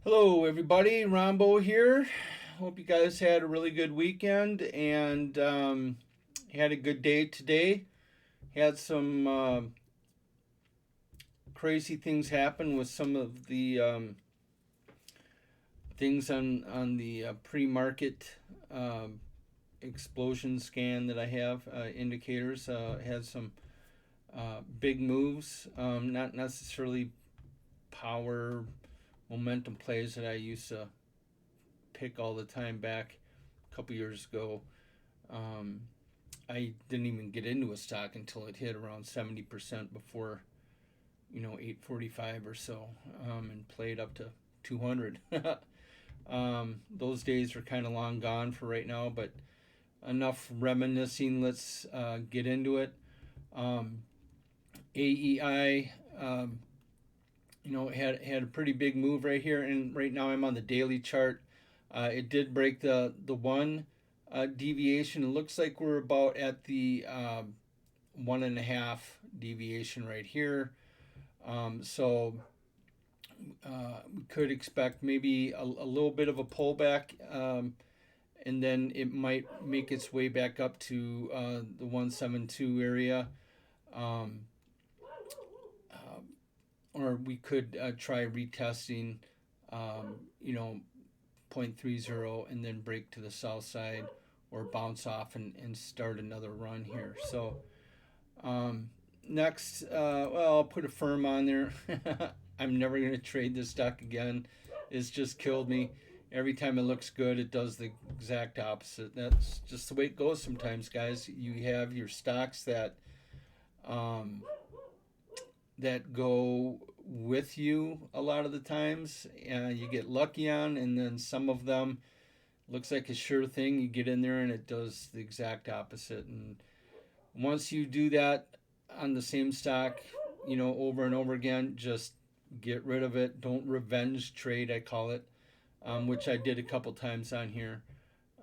Hello, everybody. Rombo here. Hope you guys had a really good weekend and had a good day today. Had some crazy things happen with some of the things on the pre-market explosion scan that I have indicators. Had some big moves, not necessarily power momentum plays that I used to pick all the time back a couple years ago. Um, I didn't even get into a stock until it hit around 70% before 8:45 or so, and played up to 200. Those days are kind of long gone for right now, but enough reminiscing. Let's get into it. AEI, had a pretty big move right here, and right now I'm on the daily chart. It did break the one deviation. It looks like we're about at the 1.5 deviation right here. So we could expect maybe a little bit of a pullback, and then it might make its way back up to the 172 area. Um, or we could try retesting, um, you know, 0.30 and then break to the south side or bounce off and start another run here. So next, well, I'll put a firm on there. I'm never going to trade this stock again. It's just killed me. Every time it looks good, it does the exact opposite. That's just the way it goes sometimes, guys. You have your stocks um, that go with you a lot of the times, and you get lucky on, and then some of them looks like a sure thing. You get in there and it does the exact opposite. And once you do that on the same stock, over and over again, just get rid of it. Don't revenge trade, I call it, which I did a couple times on here.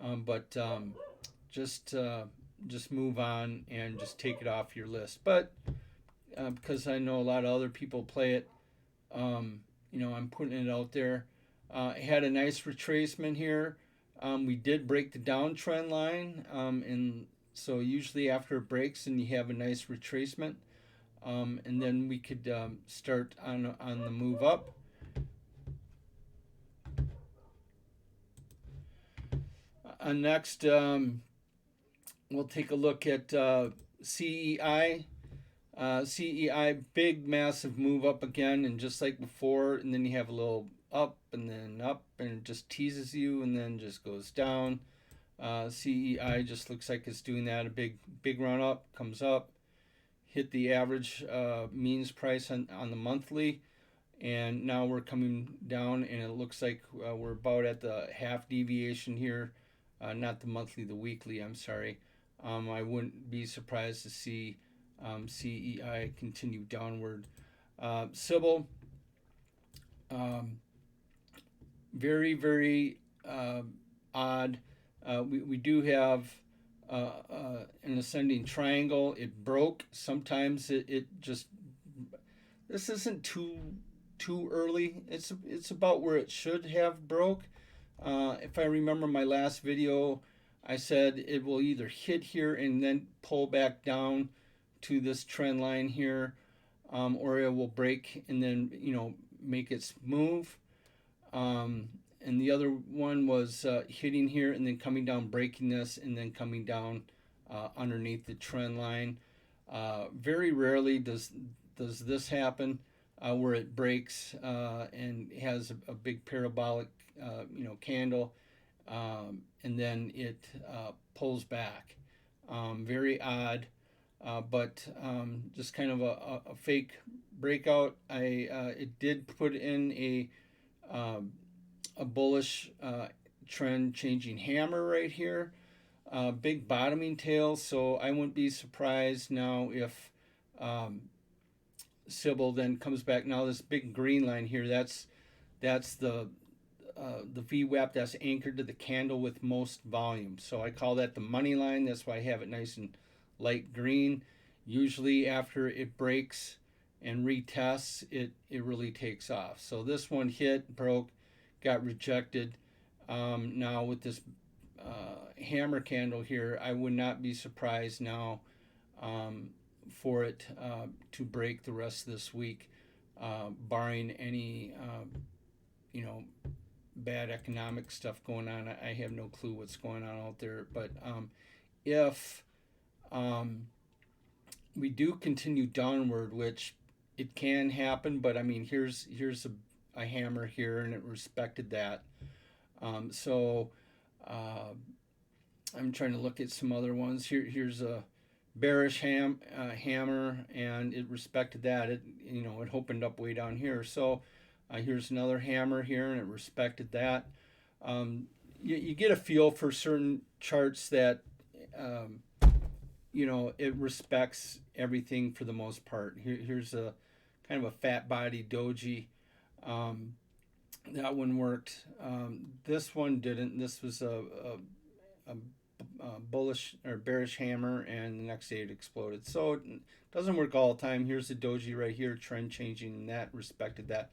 But just just move on and just take it off your list. But because I know a lot of other people play it, I'm putting it out there. It had a nice retracement here. We did break the downtrend line, and so usually after it breaks and you have a nice retracement, and then we could start on the move up. Next, we'll take a look at CEI. CEI, big massive move up again, and just like before, and then you have a little up and then up, and it just teases you and then just goes down. CEI just looks like it's doing that. A big run up, comes up, hit the average means price on the monthly, and now we're coming down, and it looks like we're about at the half deviation here. Not the monthly, the weekly, I'm sorry. I wouldn't be surprised to see CEI continue downward. Sybil, very, very odd. We do have an ascending triangle. It broke. Sometimes it just, this isn't too early. It's about where it should have broke. If I remember my last video, I said it will either hit here and then pull back down to this trend line here, or it will break and then make its move. And the other one was hitting here and then coming down, breaking this, and then coming down underneath the trend line. Very rarely does this happen, where it breaks and has a big parabolic candle, and then it pulls back. Very odd. But just kind of a fake breakout. It did put in a bullish trend changing hammer right here. Big bottoming tail, so I wouldn't be surprised now if Sybil then comes back. Now this big green line here, that's the VWAP that's anchored to the candle with most volume. So I call that the money line. That's why I have it nice and light green. Usually after it breaks and retests, it really takes off. So this one hit, broke, got rejected. Now with this hammer candle here, I would not be surprised now for it to break the rest of this week, barring any bad economic stuff going on. I have no clue what's going on out there, but if we do continue downward, which it can happen, but I mean, here's a hammer here, and it respected that. So I'm trying to look at some other ones. Here's a bearish hammer, and it respected that. It it opened up way down here. So here's another hammer here, and it respected that. You get a feel for certain charts that it respects everything for the most part. Here's a kind of a fat body doji. That one worked. This one didn't. This was a bullish or bearish hammer, and the next day it exploded. So it doesn't work all the time. Here's the doji right here, trend changing, and that respected that.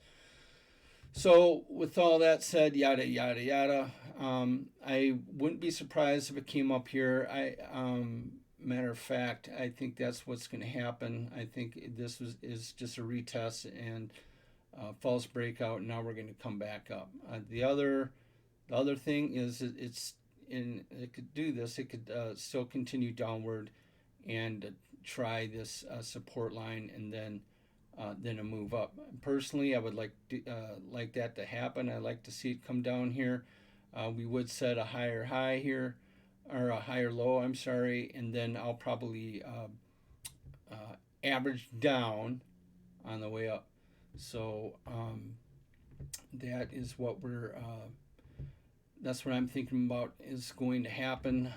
So with all that said, yada yada yada, I wouldn't be surprised if it came up here. Matter of fact, I think that's what's going to happen. I think this is just a retest and false breakout. And now we're going to come back up. The other thing is it could do this. It could still continue downward and try this support line, and then a move up. Personally, I would like that to happen. I'd like to see it come down here. We would set a higher high here, or a higher low, I'm sorry, and then I'll probably average down on the way up. So that is what that's what I'm thinking about is going to happen.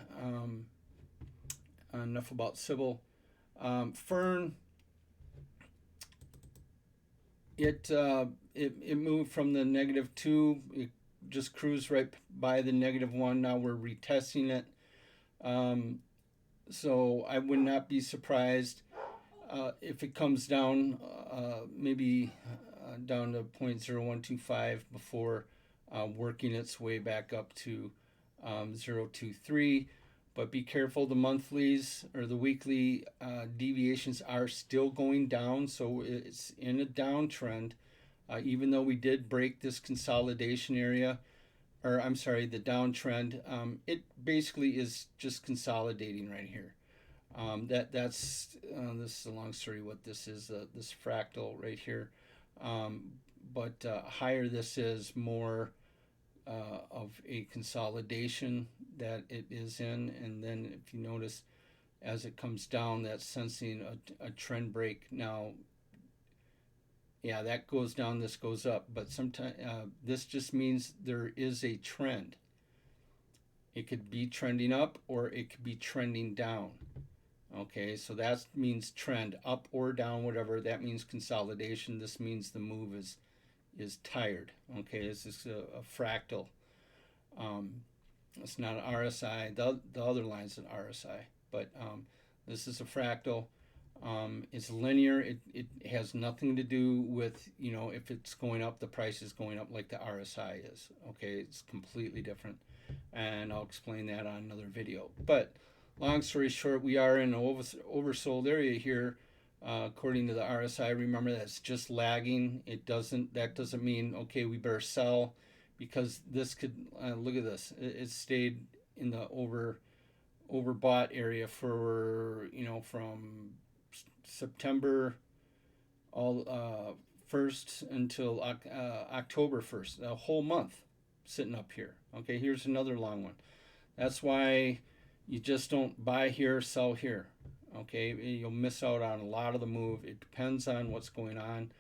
Enough about Sybil. Fern, it moved from the -2. It just cruised right by the -1. Now we're retesting it. So I would not be surprised if it comes down, maybe down to 0.0125 before working its way back up to 0.23. But be careful, the monthlies or the weekly deviations are still going down, so it's in a downtrend. Even though we did break this consolidation area, or I'm sorry, the downtrend, it basically is just consolidating right here. That's this is a long story what this is, this fractal right here. But higher this is, more of a consolidation that it is in. And then if you notice, as it comes down, that's sensing a trend break. Now, yeah, that goes down, this goes up, but sometimes this just means there is a trend. It could be trending up, or it could be trending down. Okay, so that means trend up or down, whatever. That means consolidation. This means the move is tired. Okay, this is a fractal. It's not an RSI. The other line's an RSI, but this is a fractal. It's linear. It has nothing to do with, if it's going up, the price is going up like the RSI is. Okay, it's completely different, and I'll explain that on another video. But long story short, we are in an oversold area here, according to the RSI. Remember, that's just lagging. That doesn't mean, okay, we better sell, because this could look at this. It stayed in the overbought area for from September 1st until October 1st, a whole month sitting up here. Okay, here's another long one. That's why you just don't buy here, sell here. Okay, you'll miss out on a lot of the move. It depends on what's going on.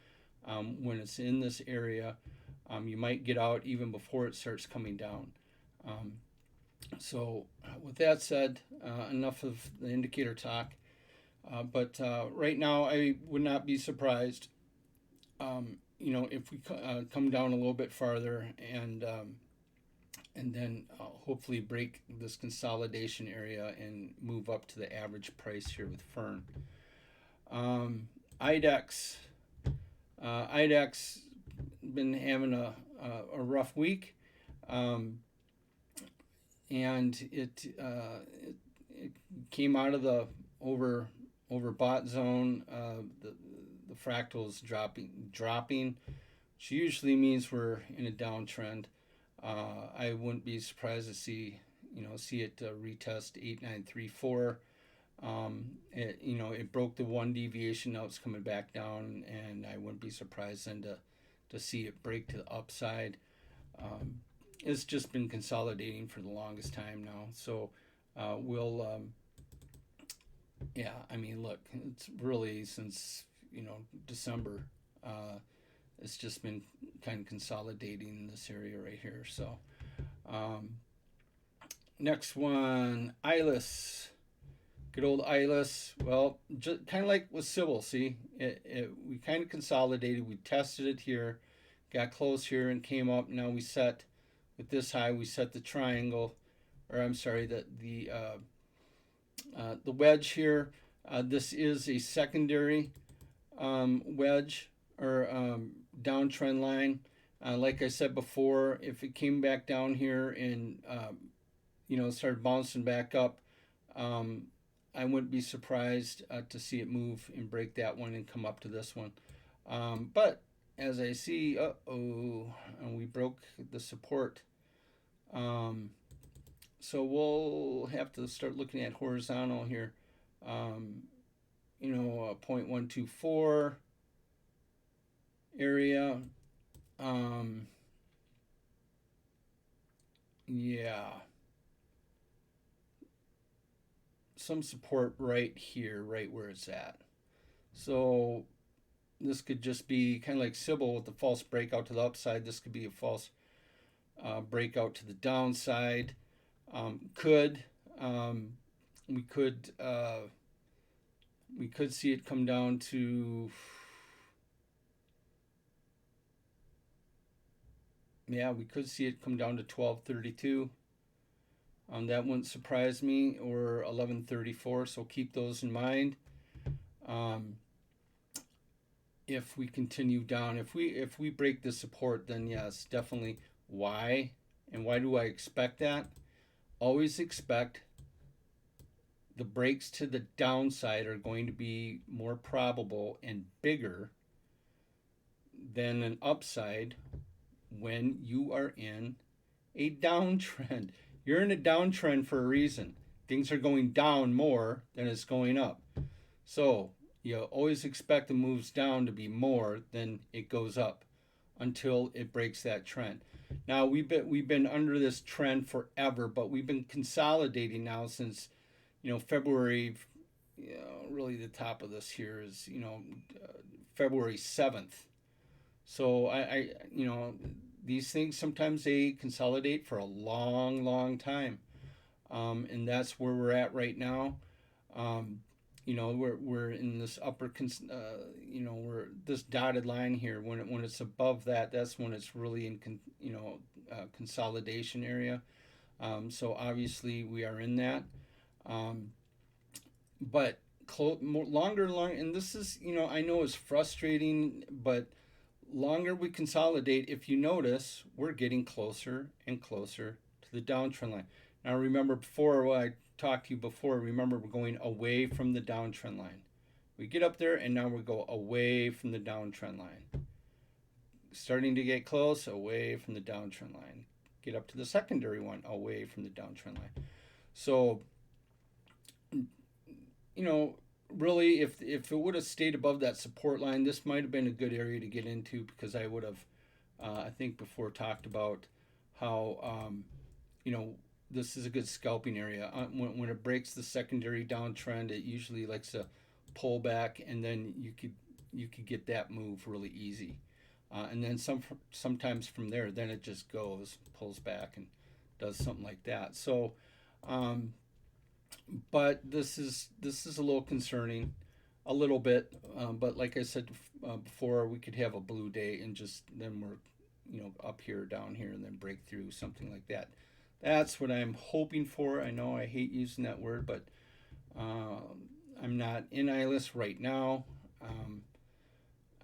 When it's in this area, you might get out even before it starts coming down. So with that said, enough of the indicator talk. But right now, I would not be surprised, if we come down a little bit farther and then hopefully break this consolidation area and move up to the average price here with Fern. IDEX been having a rough week, and it came out of the overbought zone. The fractal is dropping, which usually means we're in a downtrend. I wouldn't be surprised to see it retest 8934. It broke the one deviation. Now it's coming back down, and I wouldn't be surprised then to see it break to the upside. It's just been consolidating for the longest time now. So we'll, yeah, I mean, look, it's really since, December. It's just been kind of consolidating in this area right here. So next one, Ilist. Good old Ilist. Well, just kind of like with Sybil, see, we kind of consolidated. We tested it here, got close here, and came up. Now we set with this high. We set the triangle, or I'm sorry, the wedge here. This is a secondary wedge or downtrend line. Like I said before, if it came back down here and started bouncing back up, I wouldn't be surprised to see it move and break that one and come up to this one. But as I see, and we broke the support. So we'll have to start looking at horizontal here. 0.124 area. Yeah. Some support right here, right where it's at. So this could just be kind of like Sybil with the false breakout to the upside. This could be a false breakout to the downside. We could see it come down to, we could see it come down to 1232. That wouldn't surprise me, or 1134. So keep those in mind. If we continue down, if we break the support, then yes, definitely. Why? And why do I expect that? Always expect the breaks to the downside are going to be more probable and bigger than an upside when you are in a downtrend. You're in a downtrend for a reason. Things are going down more than it's going up. So you always expect the moves down to be more than it goes up until it breaks that trend. Now we've been under this trend forever, but we've been consolidating now since February. Really the top of this here is February 7th. So I these things sometimes they consolidate for a long time, and that's where we're at right now. We're in this upper, we're this dotted line here. When it's above that, that's when it's really in consolidation area. So obviously we are in that, but longer, and this is I know it's frustrating, but longer we consolidate, if you notice, we're getting closer and closer to the downtrend line. Now remember before, what I talked to you before, remember we're going away from the downtrend line. We get up there and now we go away from the downtrend line. Starting to get close, away from the downtrend line. Get up to the secondary one, away from the downtrend line. So, really, if it would have stayed above that support line, this might have been a good area to get into, because I would have, I think before, talked about how, this is a good scalping area. When it breaks the secondary downtrend, it usually likes to pull back, and then you could get that move really easy. And then sometimes from there, then it just pulls back and does something like that. So, but this is a little concerning, a little bit. But like I said before, we could have a blue day and just then we're up here, down here, and then break through something like that. That's what I'm hoping for. I know I hate using that word, but I'm not in Ilist right now.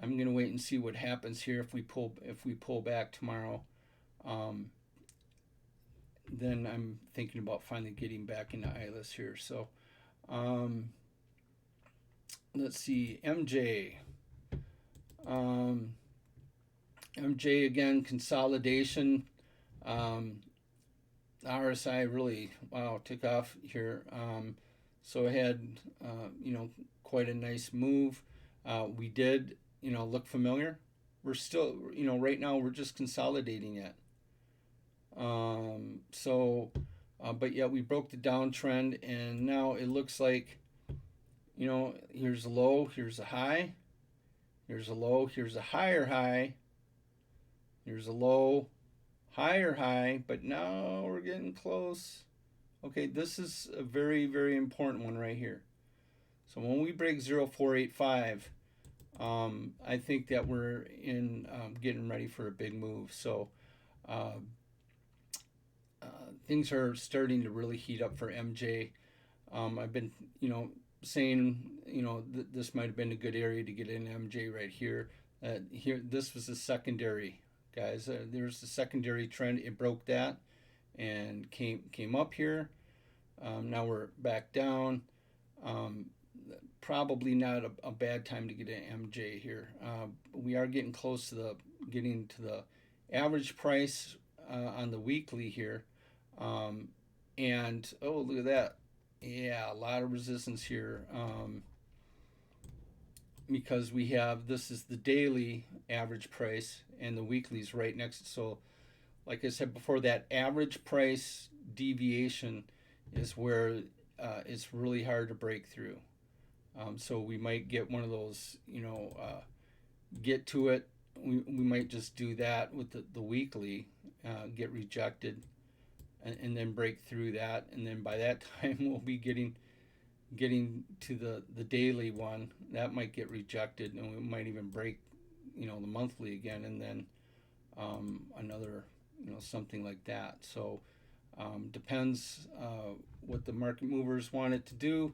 I'm gonna wait and see what happens here if we pull back tomorrow. Then I'm thinking about finally getting back into Ilist here. So let's see, MJ. MJ again, consolidation. RSI really, wow, took off here. So it had, quite a nice move. We did, look familiar. We're still, right now we're just consolidating it. But yeah, we broke the downtrend, and now it looks like, here's a low, here's a high, here's a low, here's a higher high, here's a low, higher high, but now we're getting close. Okay, this is a very, very important one right here. So when we break 0.485, I think that we're in getting ready for a big move. So things are starting to really heat up for MJ. I've been, saying, this might have been a good area to get in MJ right here. Here, this was a secondary, guys. There's the secondary trend. It broke that and came up here. Now we're back down. Probably not a bad time to get an MJ here. We are getting close to getting to the average price on the weekly here. And oh, look at that. Yeah, a lot of resistance here. Because we have, this is the daily average price and the weekly is right next. So like I said before, that average price deviation is where it's really hard to break through. So we might get one of those, get to it. We might just do that with the weekly, get rejected, and then break through that. And then by that time, we'll be getting to the daily one. That might get rejected, and we might even break, the monthly again, and then another, something like that. So depends what the market movers want it to do.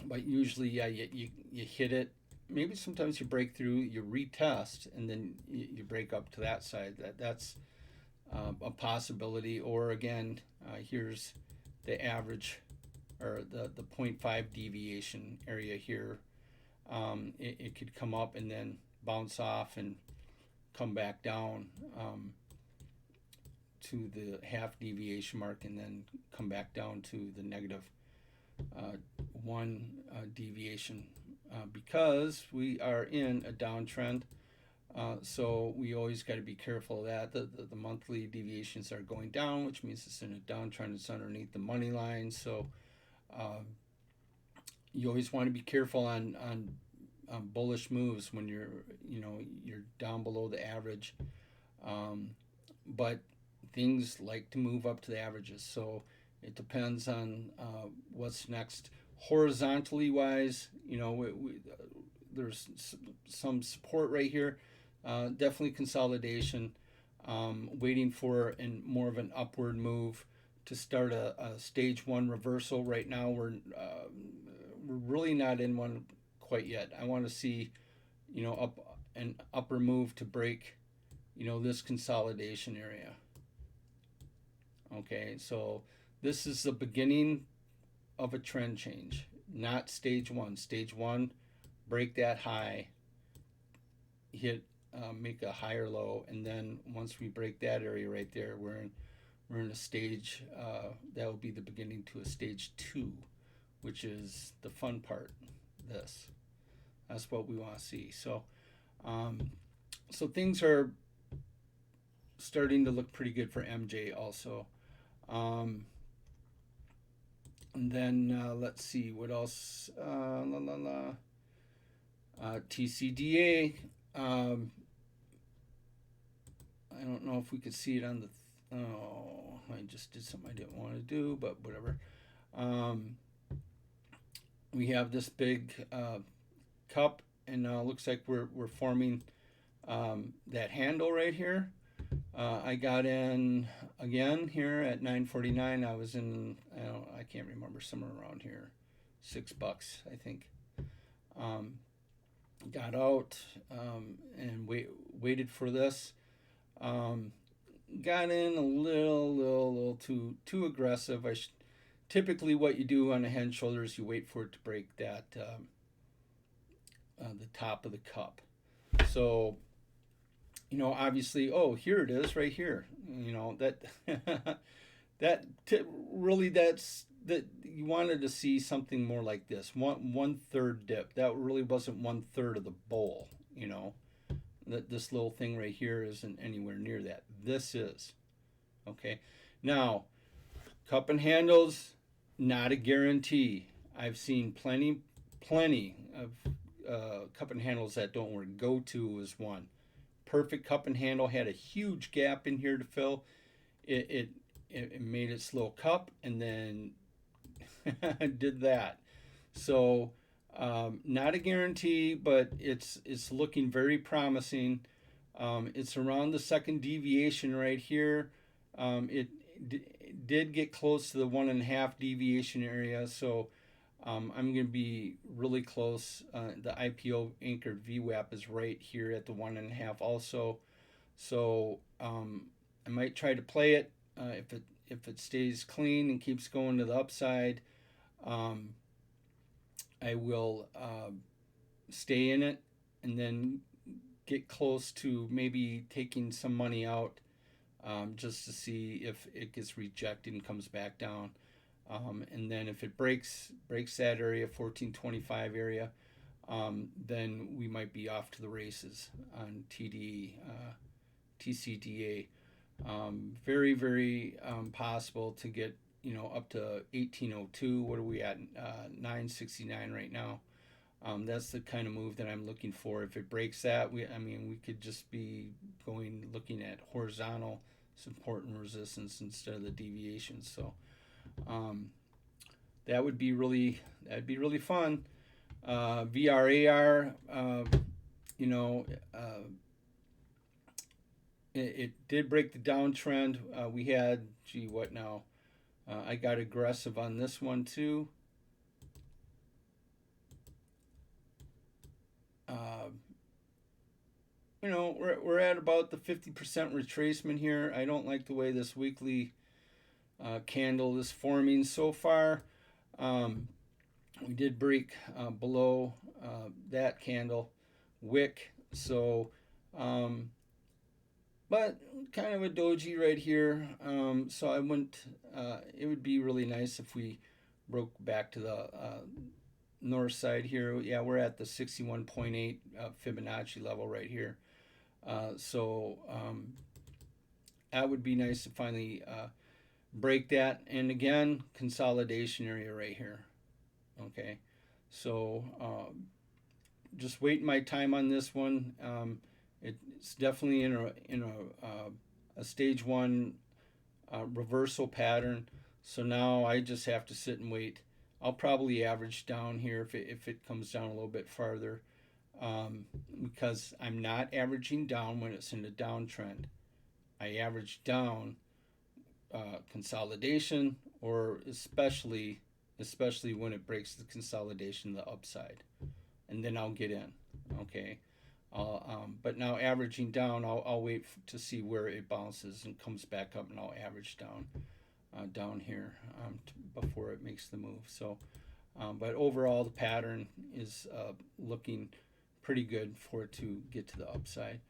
But usually, yeah, you hit it. Maybe sometimes you break through, you retest, and then you break up to that side. That's a possibility. Or again, here's the average, or the 0.5 deviation area here. It could come up and then bounce off and come back down to the half deviation mark, and then come back down to the negative 1 deviation, because we are in a downtrend. So we always got to be careful of that. The monthly deviations are going down, which means it's in a downtrend. It's underneath the money line. So you always want to be careful on bullish moves when you're down below the average. But things like to move up to the averages. So it depends on what's next. Horizontally wise, there's some support right here. Definitely consolidation. Waiting for more of an upward move to start a stage 1 reversal. Right now, we're really not in one quite yet. I want to see, an upper move to break, this consolidation area. Okay, so this is the beginning of a trend change, not stage 1. Stage 1, break that high, hit, make a higher low, and then once we break that area right there, we're in a stage that will be the beginning to a stage 2, which is the fun part. That's what we want to see. So so things are starting to look pretty good for MJ also. And then let's see what else. TCDA. I don't know if we could see it on the. I just did something I didn't want to do, but whatever. We have this big cup, and looks like we're forming that handle right here. I got in again here at 9:49. I was in, I can't remember, somewhere around here, $6, I think. got out and waited for this. Um, got in a little too aggressive. Typically what you do on a head and shoulder is you wait for it to break that the top of the cup. So obviously, oh, here it is, right here. That that really that you wanted to see something more like this. One third dip. That really wasn't one third of the bowl. That this little thing right here isn't anywhere near that. This is okay. Now, cup and handles, not a guarantee. I've seen plenty of cup and handles that don't work. Go to is one. Perfect cup and handle had a huge gap in here to fill. It made its little cup and then did that. So not a guarantee, but it's looking very promising. It's around the second deviation right here. It did get close to the 1.5 deviation area, so I'm going to be really close. The IPO anchored VWAP is right here at the 1.5 also. So I might try to play it if it stays clean and keeps going to the upside. I will stay in it and then get close to maybe taking some money out just to see if it gets rejected and comes back down. And then if it breaks that area, 1425 area, then we might be off to the races on TCDA. Very, very possible to get up to 1802. What are we at? 969 right now. That's the kind of move that I'm looking for. If it breaks that, we could just be looking at horizontal support and resistance instead of the deviations. So that'd be really fun. VRAR, it did break the downtrend. We had, what now? I got aggressive on this one too. We're at about the 50% retracement here. I don't like the way this weekly candle is forming so far. We did break below that candle wick, so but kind of a doji right here. So I wouldn't. It would be really nice if we broke back to the north side here. Yeah, we're at the 61.8 Fibonacci level right here. So that would be nice to finally break that. And again, consolidation area right here. Okay, so just waiting my time on this one. It's definitely in a stage one reversal pattern. So now I just have to sit and wait. I'll probably average down here if it comes down a little bit farther, because I'm not averaging down when it's in a downtrend. I average down consolidation, or especially when it breaks the consolidation the upside, and then I'll get in. Okay. But now averaging down, I'll wait to see where it bounces and comes back up, and I'll average down here before it makes the move. So, but overall, the pattern is looking pretty good for it to get to the upside.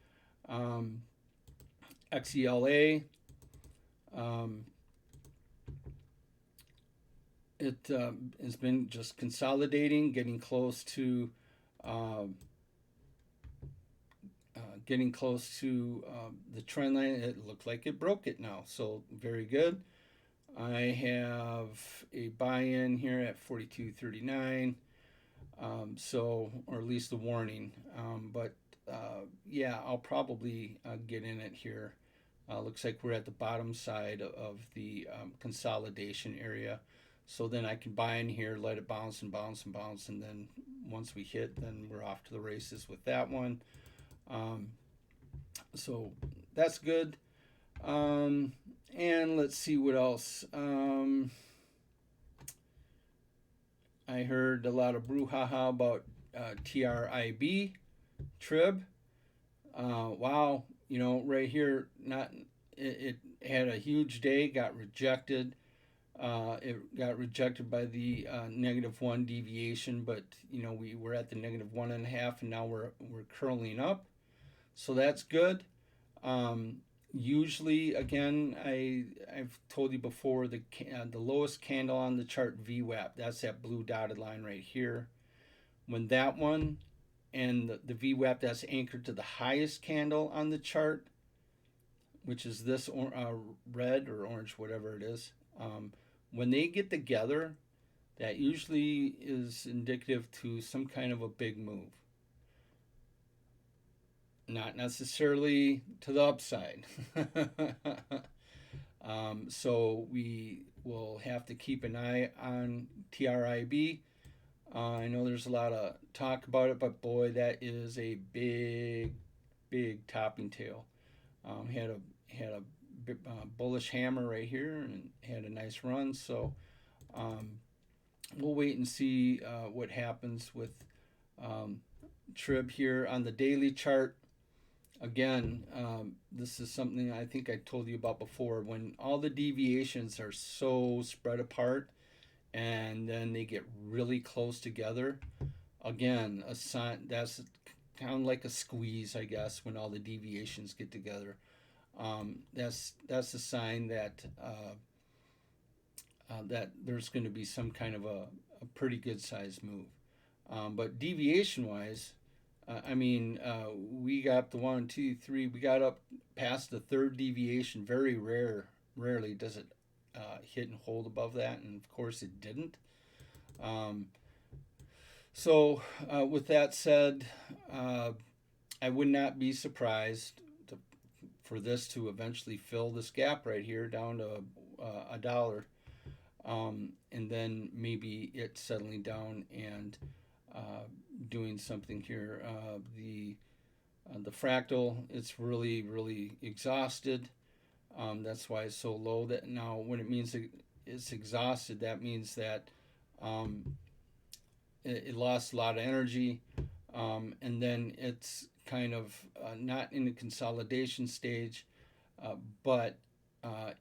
XCLA, it has been just consolidating, getting close to the trend line. It looked like it broke it now, so very good. I have a buy-in here at 42.39, so, or at least the warning. But yeah, I'll probably get in it here. Looks like we're at the bottom side of the consolidation area. So then I can buy in here, let it bounce and bounce and bounce, and then once we hit, then we're off to the races with that one. So that's good. And let's see what else. I heard a lot of brouhaha about TRIB, TRIB. Wow, right here, not it had a huge day, got rejected. It got rejected by the -1 deviation, but we were at the -1.5, and now we're curling up, so that's good. Usually, again, I've told you before, the lowest candle on the chart, VWAP, that's that blue dotted line right here. When that one and the VWAP that's anchored to the highest candle on the chart, which is this red or orange, whatever it is, when they get together, that usually is indicative to some kind of a big move. Not necessarily to the upside. So we will have to keep an eye on TRIB. I know there's a lot of talk about it, but boy, that is a big, big topping tail. Had a bullish hammer right here and had a nice run. So we'll wait and see what happens with TRIB here on the daily chart. Again, this is something I think I told you about before. When all the deviations are so spread apart and then they get really close together, again, a sign that's kind of like a squeeze, I guess, when all the deviations get together. That's a sign that that there's going to be some kind of a pretty good sized move. But deviation wise, we got the 1, 2, 3. We got up past the third deviation. Very rarely does it hit and hold above that, and of course it didn't. So with that said, I would not be surprised for this to eventually fill this gap right here down to $1, and then maybe it settling down and doing something here. The fractal, it's really exhausted. That's why it's so low. That now, when it means it's exhausted, that means that it lost a lot of energy, and then it's kind of not in the consolidation stage, but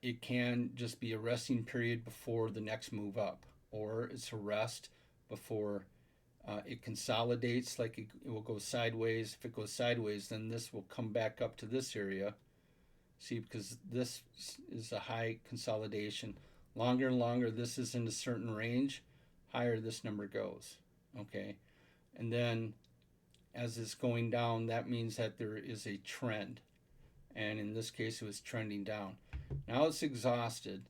it can just be a resting period before the next move up, or it's a rest before it consolidates, like it will go sideways. If it goes sideways, then this will come back up to this area. See, because this is a high consolidation. Longer and longer this is in a certain range, higher this number goes. Okay, and then as it's going down, that means that there is a trend, and in this case it was trending down. Now it's exhausted,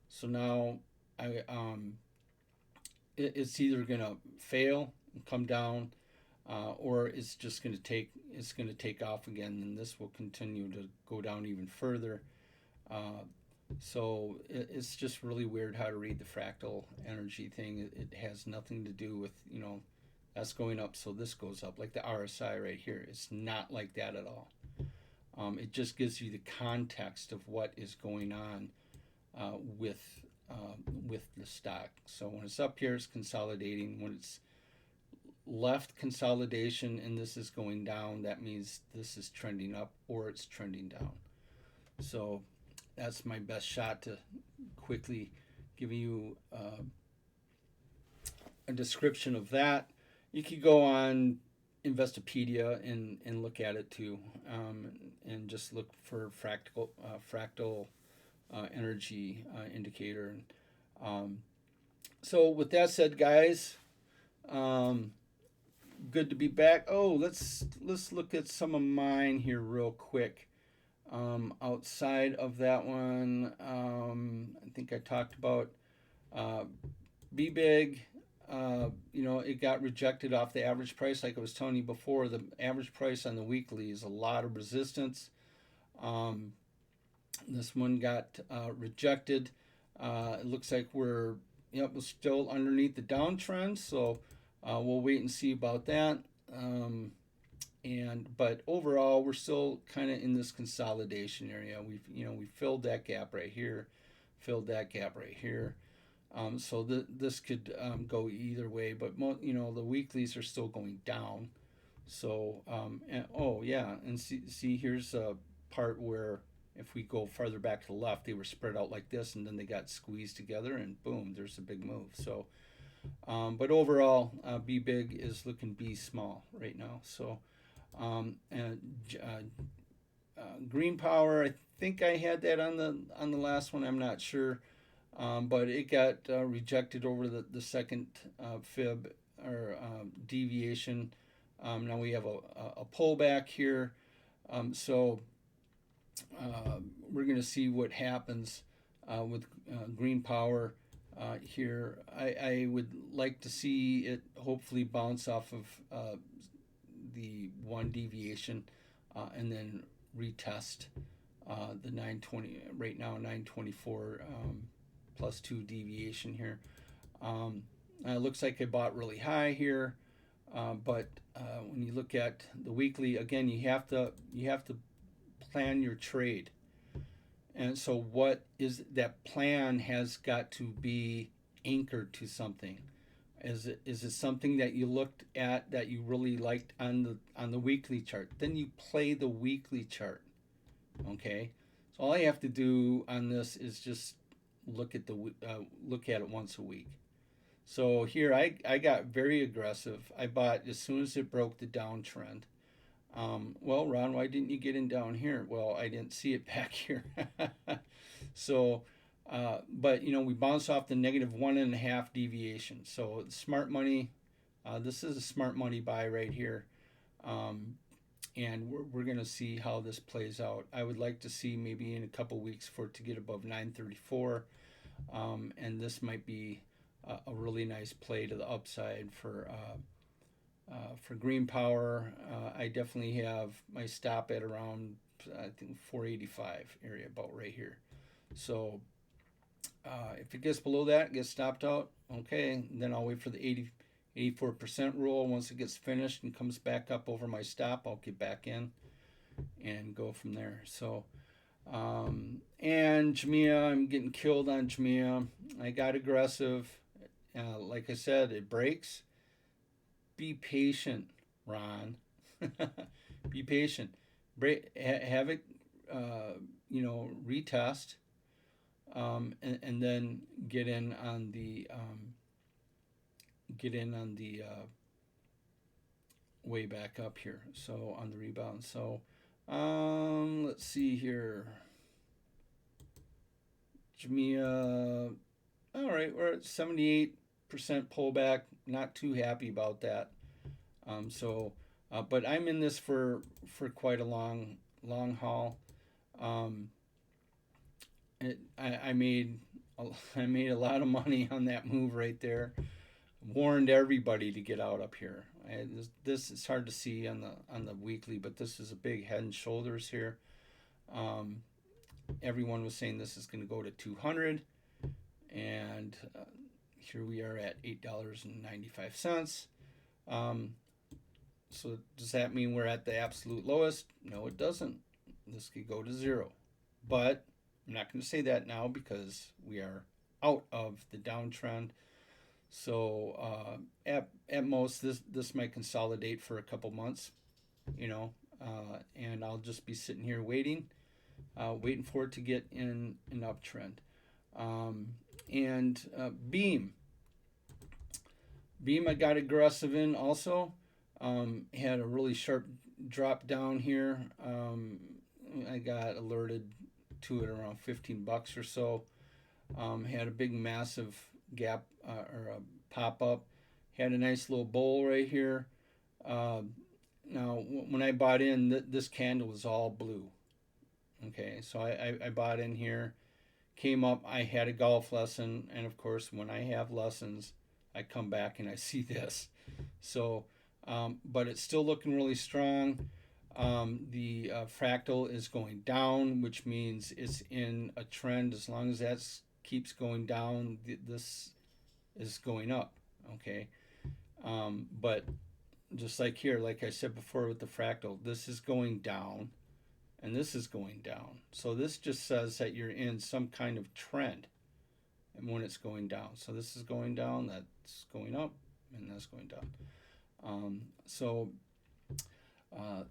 so now it's either gonna fail and come down, or it's just going to take off again, and this will continue to go down even further. So it's just really weird how to read the fractal energy thing. It has nothing to do with that's going up, so this goes up, like the RSI right here. It's not like that at all. It just gives you the context of what is going on with the stock. So when it's up here, it's consolidating. When it's left consolidation and this is going down, that means this is trending up or it's trending down. So that's my best shot to quickly give you a description of that. You could go on Investopedia and look at it too, and just look for fractal energy indicator. So with that said, guys, good to be back. Oh, let's look at some of mine here real quick. Outside of that one, I think I talked about Be Big. It got rejected off the average price. Like I was telling you before, the average price on the weekly is a lot of resistance. This one got rejected. It looks like we're still underneath the downtrend, so we'll wait and see about that. But overall, we're still kind of in this consolidation area. We filled that gap right here, filled that gap right here. So this could go either way, but the weeklies are still going down. So and, oh yeah, and see here's a part where if we go farther back to the left, they were spread out like this, and then they got squeezed together, and boom, there's a big move. So, but overall, B big is looking B small right now. So, and green power, I think I had that on the last one. I'm not sure. But it got rejected over the second fib or deviation. Now we have a pullback here. So we're going to see what happens with green power here. I would like to see it hopefully bounce off of the one deviation and then retest the 920, right now 924 plus 2 deviation here. It looks like I bought really high here, but when you look at the weekly, again, you have to plan your trade. And so what is that plan has got to be anchored to something. Is it something that you looked at that you really liked on the weekly chart? Then you play the weekly chart. Okay? So all I have to do on this is just look at it once a week. So here I got very aggressive. I bought as soon as it broke the downtrend. Well, Ron, why didn't you get in down here? Well, I didn't see it back here. So, but we bounced off the negative 1.5 deviation. So smart money. This is a smart money buy right here. And we're going to see how this plays out. I would like to see maybe in a couple weeks for it to get above 934. And this might be a really nice play to the upside for green power. I definitely have my stop at around, I think, 485 area, about right here. So if it gets below that, it gets stopped out, okay, then I'll wait for the 84% rule. Once it gets finished and comes back up over my stop, I'll get back in and go from there. So and Jamia, I'm getting killed on Jamia. I got aggressive. Like I said, it breaks. Be patient, Ron. Be patient. Have it, retest, and then get in on the way back up here. So on the rebound. So let's see here. Jamia. All right, we're at 78% pullback. Not too happy about that. But I'm in this for quite a long haul. I made a lot of money on that move right there. Warned everybody to get out up here. This is hard to see on the weekly, but this is a big head and shoulders here. Everyone was saying this is going to go to 200, and here we are at $8.95. So does that mean we're at the absolute lowest? No, it doesn't. This could go to 0. But I'm not going to say that now because we are out of the downtrend. So at most, this might consolidate for a couple months, and I'll just be sitting here waiting for it to get in an uptrend. And Beam, I got aggressive in also. Had a really sharp drop down here. I got alerted to it around $15 or so. Had a big massive gap or a pop up. Had a nice little bowl right here. Now when I bought in, this candle was all blue. Okay, so I bought in here, came up. I had a golf lesson, and of course when I have lessons, I come back and I see this. So but it's still looking really strong. The fractal is going down, which means it's in a trend. As long as that keeps going down, this is going up. Okay, but just like here, like I said before with the fractal, this is going down, and this is going down. So this just says that you're in some kind of trend. when it's going down. So this is going down, that's going up, and that's going down.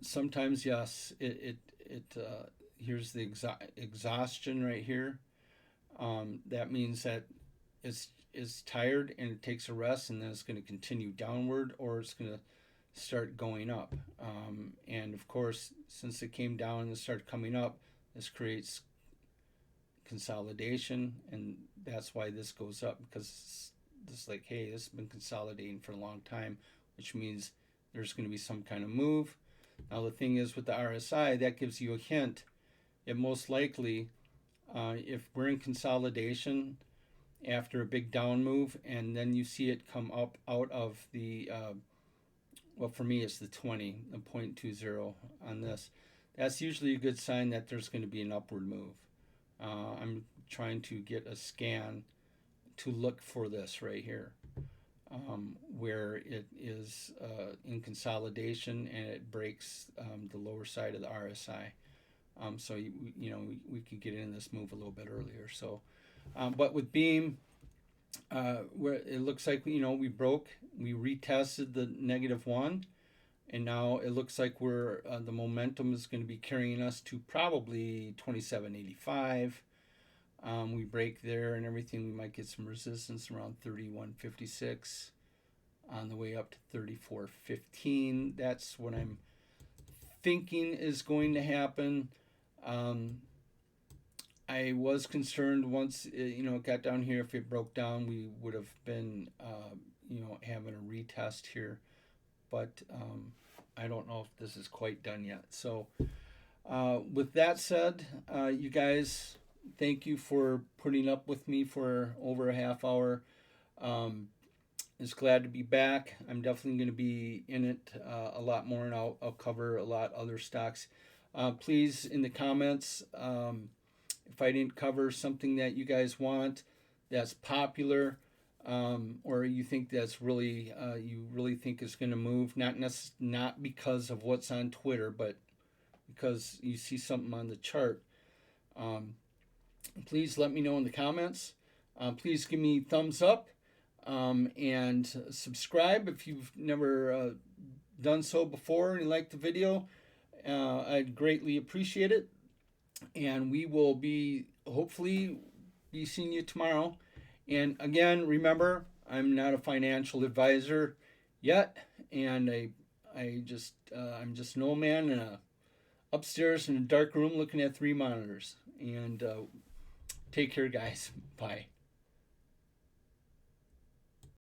Sometimes, yes, here's the exhaustion right here. That means that it's tired and it takes a rest, and then it's going to continue downward, or it's going to start going up. And of course, since it came down and started coming up, this creates consolidation, and that's why this goes up, because it's like, hey, this has been consolidating for a long time, which means there's going to be some kind of move. Now the thing is, with the RSI, that gives you a hint. It most likely, if we're in consolidation after a big down move, and then you see it come up out of the well, for me it's the 20, the 0.20 on this, that's usually a good sign that there's going to be an upward move. I'm trying to get a scan to look for this right here, where it is in consolidation and it breaks the lower side of the RSI. So we could get in this move a little bit earlier. So, but with beam, where it looks like we retested the -1, and now it looks like we're the momentum is going to be carrying us to probably 27.85. We break there and everything, we might get some resistance around 31.56 on the way up to 34.15. That's what I'm thinking is going to happen. I was concerned once it got down here, if it broke down, we would have been having a retest here, but I don't know if this is quite done yet. So with that said, you guys, thank you for putting up with me for over a half hour. It's glad to be back. I'm definitely going to be in it a lot more, and I'll cover a lot other stocks. Please, in the comments, if I didn't cover something that you guys want, that's popular, or you think that's really you really think is going to move, not because of what's on Twitter, but because you see something on the chart, please let me know in the comments. Please give me thumbs up, and subscribe if you've never done so before and you like the video. I'd greatly appreciate it. And we will hopefully be seeing you tomorrow. And again, remember, I'm not a financial advisor yet, and I'm just an old man upstairs in a dark room looking at 3 monitors. And take care, guys. Bye.